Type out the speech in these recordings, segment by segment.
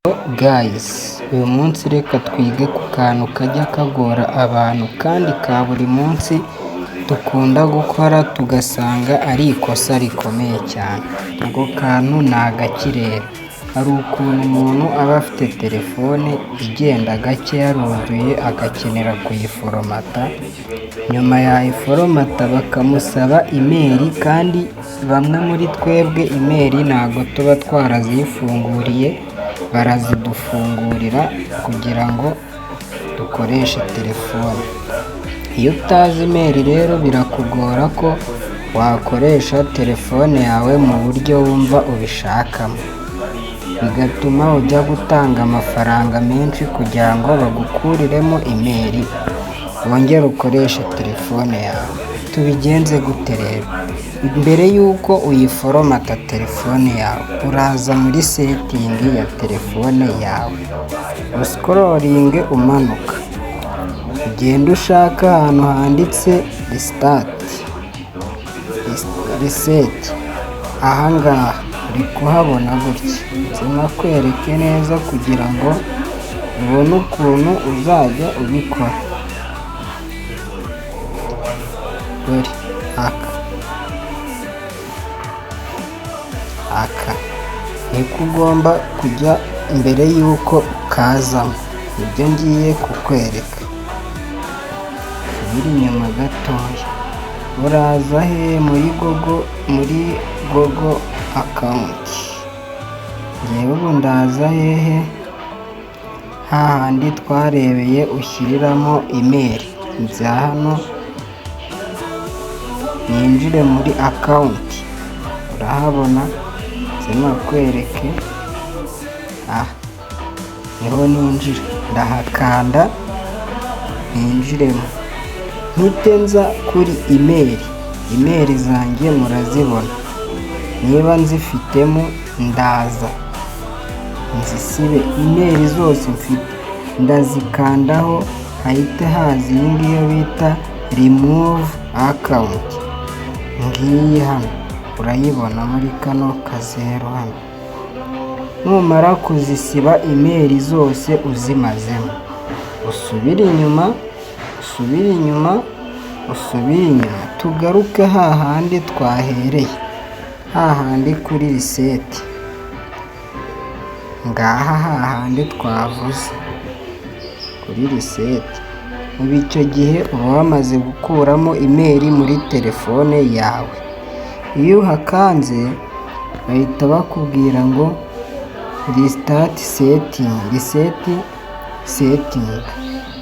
Guys, uyu munsi reka twige ku kantu kajya kagora abantu kandi ka buri munsi dukunda gukora tugasanga ari ikosa rikomeye cyane. Ako kantu ni agakirere. Hari ukuntu umuntu aba afite telefone igenda gake yaruzuye agakenera kuyiforomata, nyuma yayiforomata bakamusaba imeri kandi bamwe muri twebwe imeri ntabwo tuba twarazifunguriye, barazidufungurira kugira ngo dukoreshe telefone. Iyo utazi imeri rero birakugora ko wakoresha telefone yawe mu buryo wumva ubishakamo, bigatuma ujya gutanga amafaranga menshi kugira ngo bagukuriremo imeri wongere ukoreshe telefone yawe. Tubigenze gute rero? Mbere y'uko uyiforomata telefone yawe, uraza muri setingi ya telefone yawe, usikororinge umanuka, ugenda ushaka ahantu handitse riseti. Ahangaha uri kuhabona gutya, nzima kwereke neza kugira ngo ubone ukuntu uzajya ubikora. Dore aka niko ugomba kujya mbere y'uko kazamo, ibyo ngiye kukwereka. Subira inyuma gatoya, uraza he muri gogo akawunti. Ngewe ubu ndaza hehe, hahandi twarebeye ushyiriramo imeri. Nza hano ninjire muri akawunti, urahabona, nzima kwereke, niho ninjira, ndahakanda ninjiremo, mpite nza kuri imeri zanjye murazibona, niba nzifitemo ndaza nzisibe. Imeri zose mfite ndazikandaho, hahita haza iyi ngiyo bita remove account. Ngiyi hano urayibona muri kano kazeru hano. Numara kuzisiba imeri zose uzimazemo, usubire inyuma, tugaruke hahandi twahereye, hahandi kuri riseti. Ngaha hahandi twavuze kuri riseti. Ubu icyo gihe uba wamaze gukuramo imeri muri telefone yawe. Iyo uhakanze bahita bakubwira ngo risitati setingi,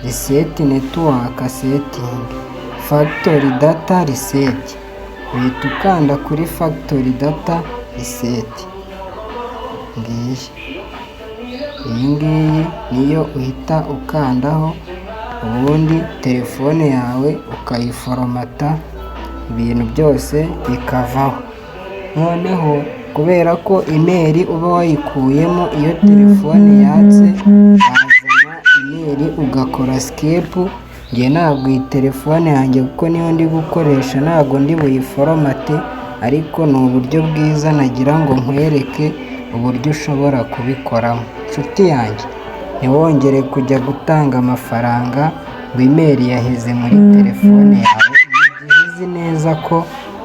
riseti netiwaka setingi, fagitori data riseti. Uhita ukanda kuri fagitori data riseti. Iyi ngiyi niyo uhita ukandaho, ubundi telefone yawe ukayiforomata, ibintu byose bikavaho. Noneho kubera ko imeri uba wayikuyemo, iyo telefone yatse wazana imeri ugakora sikepu. Njye ntabwo iyi telefone yanjye kuko niyo ndi gukoresha ntabwo ndi buyiforomate, ariko ni uburyo bwiza nagira ngo nkwereke uburyo ushobora kubikoramo. Nshuti yanjye, ntiwongere kujya gutanga amafaranga ngo imeri yaheze muri telefone yawe, igihe uzi neza ko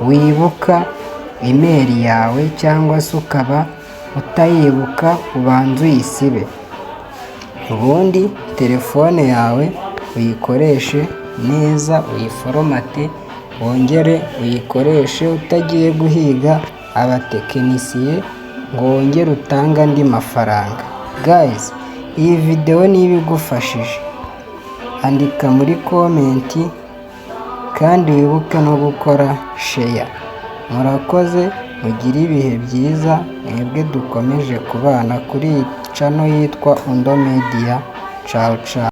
wibuka imeri yawe, cyangwa se ukaba utayibuka, ubanza uyisibe, ubundi telefone yawe uyikoreshe neza, uyiforomate, wongere uyikoreshe utagiye guhiga abatekinisiye ngo wongere utange andi mafaranga. Guys, iyi video niba igufashije, andika muri komenti kandi wibuke no gukora share. Murakoze, mugire ibihe byiza, mwebwe dukomeje kubana kuri channel yitwa Undo Media. Ciao ciao.